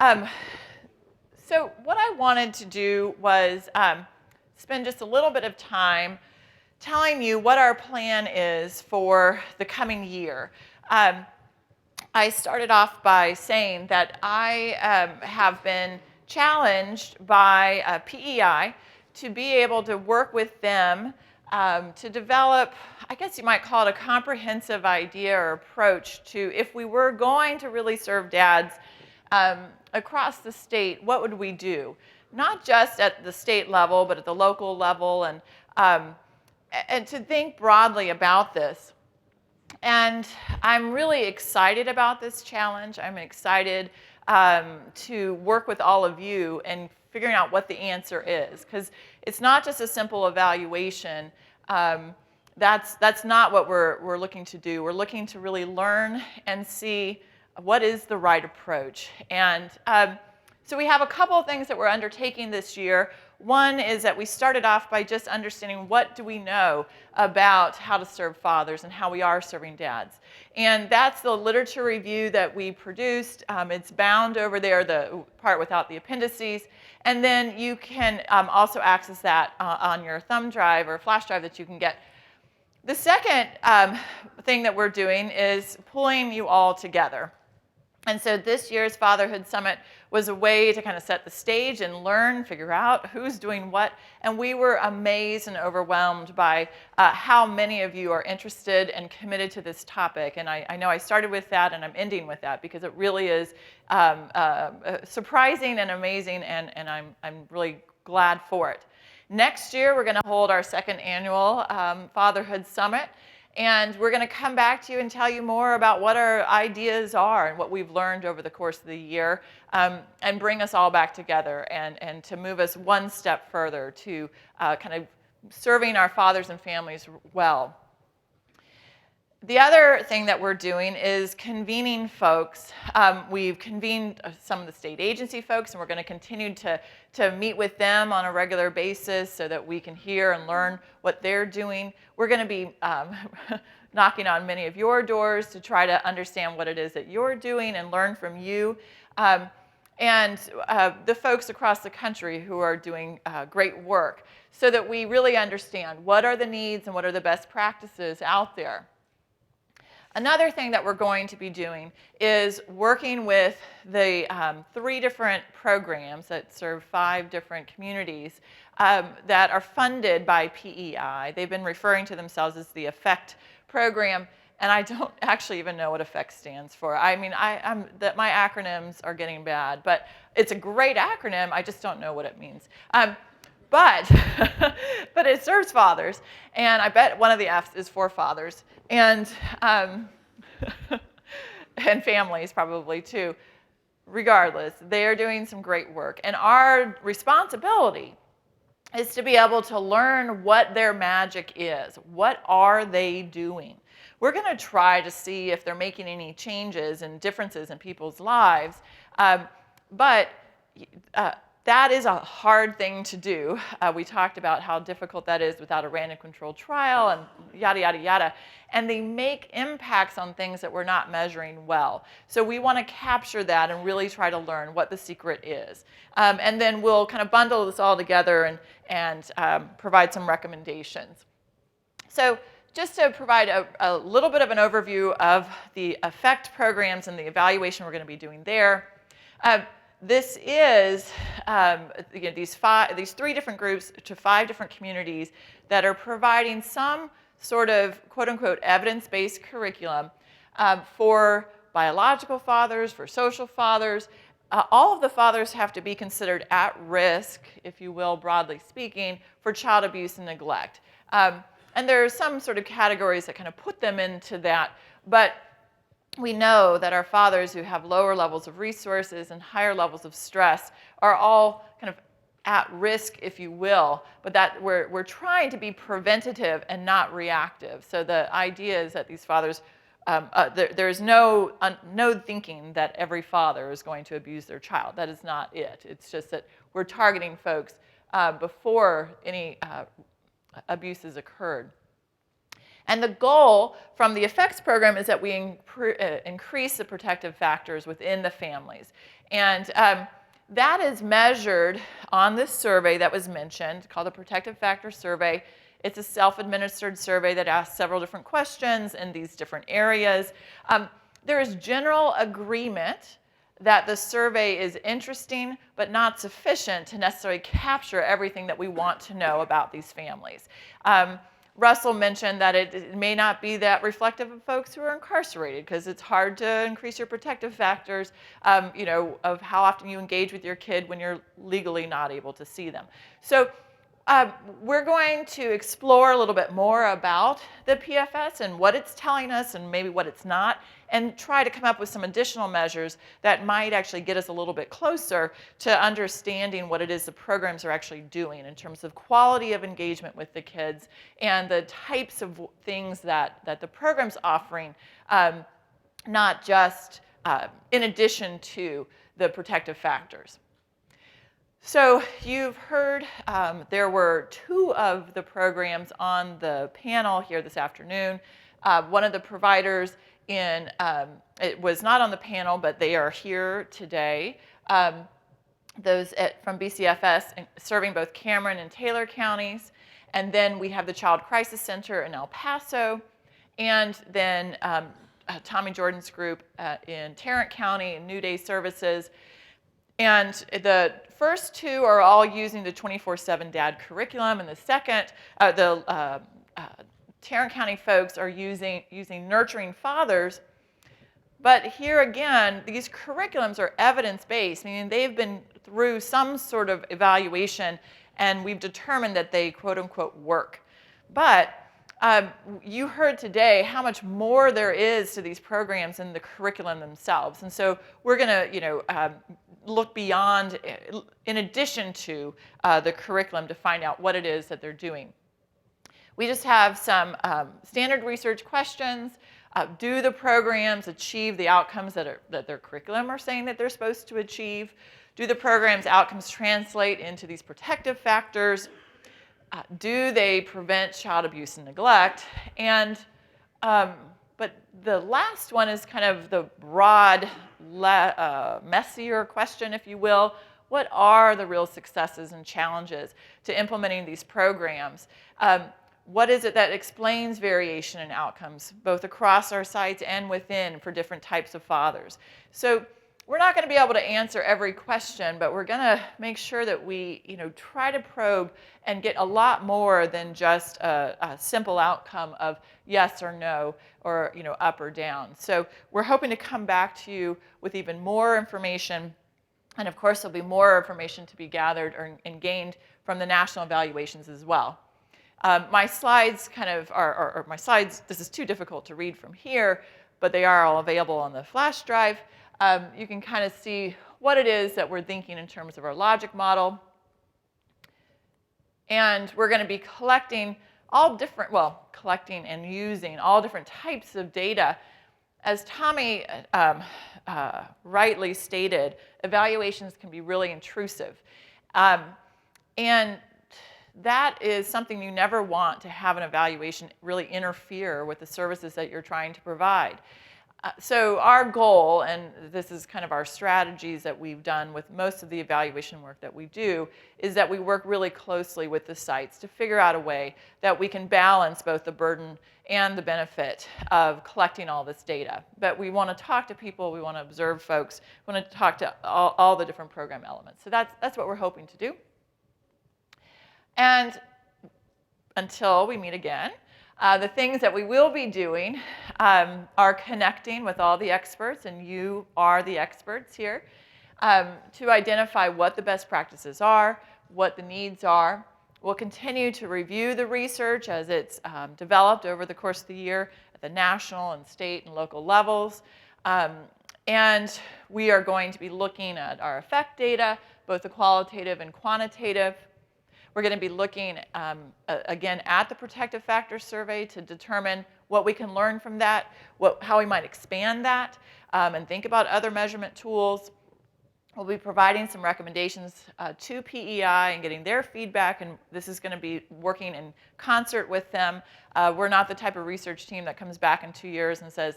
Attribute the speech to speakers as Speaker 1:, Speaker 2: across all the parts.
Speaker 1: Um, so what I wanted to do was spend just a little bit of time telling you what our plan is for the coming year. I started off by saying that I have been challenged by PEI to be able to work with them to develop, I guess you might call it a comprehensive idea or approach to if we were going to really serve dads across the state, what would we do? Not just at the state level, but at the local level, and to think broadly about this. And I'm really excited about this challenge. I'm excited to work with all of you and figuring out what the answer is, because it's not just a simple evaluation. That's not what we're looking to do. We're looking to really learn and see what is the right approach. And so we have a couple of things that we're undertaking this year. One is that we started off by just understanding what do we know about how to serve fathers and how we are serving dads. And that's the literature review that we produced. It's bound over there, the part without the appendices. And then you can also access that on your thumb drive or flash drive that you can get. The second thing that we're doing is pulling you all together. And so this year's Fatherhood Summit was a way to kind of set the stage and learn, figure out who's doing what. And we were amazed and overwhelmed by how many of you are interested and committed to this topic. And I know I started with that and I'm ending with that because it really is surprising and amazing, and I'm really glad for it. Next year, we're going to hold our second annual Fatherhood Summit. And we're going to come back to you and tell you more about what our ideas are and what we've learned over the course of the year, and bring us all back together and to move us one step further to kind of serving our fathers and families well. The other thing that we're doing is convening folks. We've convened some of the state agency folks, and we're going to continue to meet with them on a regular basis so that we can hear and learn what they're doing. We're going to be knocking on many of your doors to try to understand what it is that you're doing and learn from you. And the folks across the country who are doing great work so that we really understand what are the needs and what are the best practices out there. Another thing that we're going to be doing is working with the 3 different programs that serve 5 different communities that are funded by PEI. They've been referring to themselves as the EFFECT program, and I don't actually even know what EFFECT stands for. I mean, my acronyms are getting bad, but it's a great acronym. I just don't know what it means. But it serves fathers, and I bet one of the F's is for fathers, and and families probably too. Regardless, they are doing some great work, and our responsibility is to be able to learn what their magic is. What are they doing? We're going to try to see if they're making any changes and differences in people's lives, but that is a hard thing to do. We talked about how difficult that is without a random controlled trial and yada, yada, yada. And they make impacts on things that we're not measuring well. So we want to capture that and really try to learn what the secret is. And then we'll kind of bundle this all together and provide some recommendations. So just to provide a little bit of an overview of the EFFECT programs and the evaluation we're going to be doing there. This is these 3 different groups to 5 different communities that are providing some sort of quote-unquote evidence-based curriculum for biological fathers, for social fathers. All of the fathers have to be considered at risk, if you will, broadly speaking, for child abuse and neglect. And there are some sort of categories that kind of put them into that, but we know that our fathers who have lower levels of resources and higher levels of stress are all kind of at risk, if you will, but that we're trying to be preventative and not reactive. So the idea is that these fathers, there's no thinking that every father is going to abuse their child. That is not it. It's just that we're targeting folks before any abuses occurred. And the goal from the effects program is that we increase the protective factors within the families. And that is measured on this survey that was mentioned, called the Protective Factor Survey. It's a self-administered survey that asks several different questions in these different areas. There is general agreement that the survey is interesting, but not sufficient to necessarily capture everything that we want to know about these families. Russell mentioned that it may not be that reflective of folks who are incarcerated, because it's hard to increase your protective factors, of how often you engage with your kid when you're legally not able to see them. So we're going to explore a little bit more about the PFS and what it's telling us and maybe what it's not, and try to come up with some additional measures that might actually get us a little bit closer to understanding what it is the programs are actually doing in terms of quality of engagement with the kids and the types of things that the program's offering, not just in addition to the protective factors. So you've heard there were two of the programs on the panel here this afternoon. One of the providers it was not on the panel, but they are here today. Those from BCFS serving both Cameron and Taylor counties. And then we have the Child Crisis Center in El Paso. And then Tommy Jordan's group in Tarrant County and New Day Services. And the first two are all using the 24/7 DAD curriculum, and the second, Tarrant County folks are using Nurturing Fathers. But here again, these curriculums are evidence-based, meaning they've been through some sort of evaluation, and we've determined that they quote-unquote work. But you heard today how much more there is to these programs than the curriculum themselves. And so we're going to look beyond, in addition to the curriculum, to find out what it is that they're doing. We just have some standard research questions. Do the programs achieve the outcomes that their curriculum are saying that they're supposed to achieve? Do the program's outcomes translate into these protective factors? Do they prevent child abuse and neglect? And but the last one is kind of the broad, messier question, if you will. What are the real successes and challenges to implementing these programs? What is it that explains variation in outcomes, both across our sites and within for different types of fathers? So we're not going to be able to answer every question, but we're going to make sure that we try to probe and get a lot more than just a simple outcome of yes or no, or up or down. So we're hoping to come back to you with even more information. And of course, there'll be more information to be gathered and gained from the national evaluations as well. My slides this is too difficult to read from here, but they are all available on the flash drive. You can kind of see what it is that we're thinking in terms of our logic model. And we're going to be collecting and using all different types of data. As Tommy rightly stated, evaluations can be really intrusive. And that is something you never want, to have an evaluation really interfere with the services that you're trying to provide. So our goal, and this is kind of our strategies that we've done with most of the evaluation work that we do, is that we work really closely with the sites to figure out a way that we can balance both the burden and the benefit of collecting all this data. But we want to talk to people, we want to observe folks, we want to talk to all the different program elements. So that's what we're hoping to do. And until we meet again, the things that we will be doing are connecting with all the experts, and you are the experts here, to identify what the best practices are, what the needs are. We'll continue to review the research as it's developed over the course of the year at the national and state and local levels. And we are going to be looking at our effect data, both the qualitative and quantitative. We're going to be looking, again, at the protective factor survey to determine what we can learn from that, how we might expand that, and think about other measurement tools. We'll be providing some recommendations to PEI and getting their feedback, and this is going to be working in concert with them. We're not the type of research team that comes back in 2 years and says,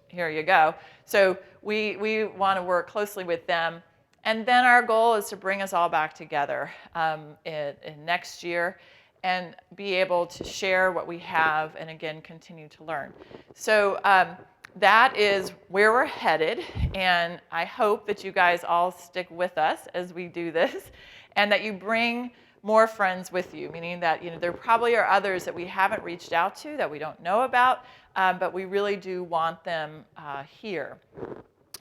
Speaker 1: here you go. So we want to work closely with them. And then our goal is to bring us all back together in next year and be able to share what we have and, again, continue to learn. So that is where we're headed, and I hope that you guys all stick with us as we do this, and that you bring more friends with you, meaning that there probably are others that we haven't reached out to that we don't know about, but we really do want them here.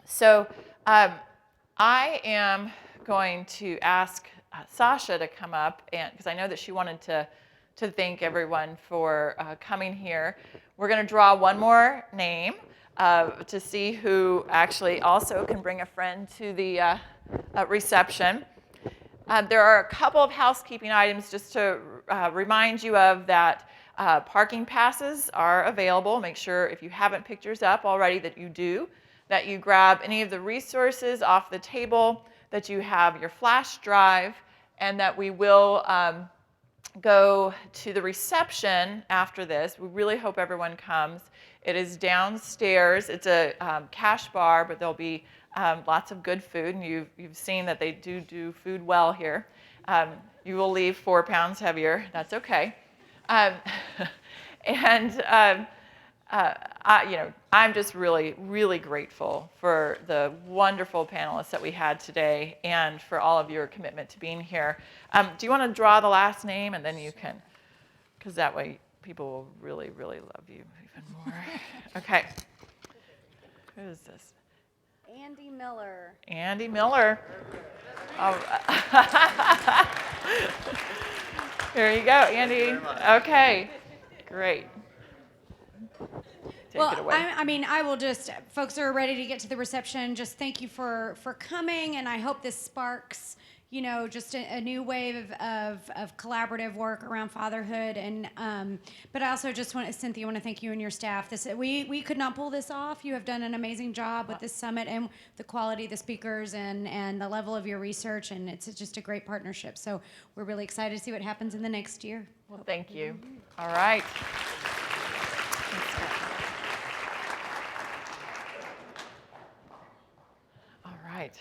Speaker 1: So I am going to ask Sasha to come up, and because I know that she wanted to thank everyone for coming here. We're going to draw one more name to see who actually also can bring a friend to the reception. There are a couple of housekeeping items just to remind you of that. Parking passes are available. Make sure if you haven't picked yours up already that you do, that you grab any of the resources off the table, that you have your flash drive, and that we will go to the reception after this. We really hope everyone comes. It is downstairs. It's a cash bar, but there'll be lots of good food, and you've seen that they do food well here. You will leave 4 pounds heavier. That's okay. I'm just really, really grateful for the wonderful panelists that we had today and for all of your commitment to being here. Do you want to draw the last name, and then you can, because that way people will really, really love you even more. Okay. Who is this?
Speaker 2: Andy Miller.
Speaker 1: Andy Miller. Oh. Here you go, Andy. Okay. Great.
Speaker 2: Well, I will just, folks are ready to get to the reception. Just thank you for coming, and I hope this sparks, just a new wave of collaborative work around fatherhood. And but I also just Cynthia, want to thank you and your staff. We could not pull this off. You have done an amazing job with this summit and the quality of the speakers and the level of your research, and it's just a great partnership. So we're really excited to see what happens in the next year.
Speaker 1: Well, thank you. All right. All right.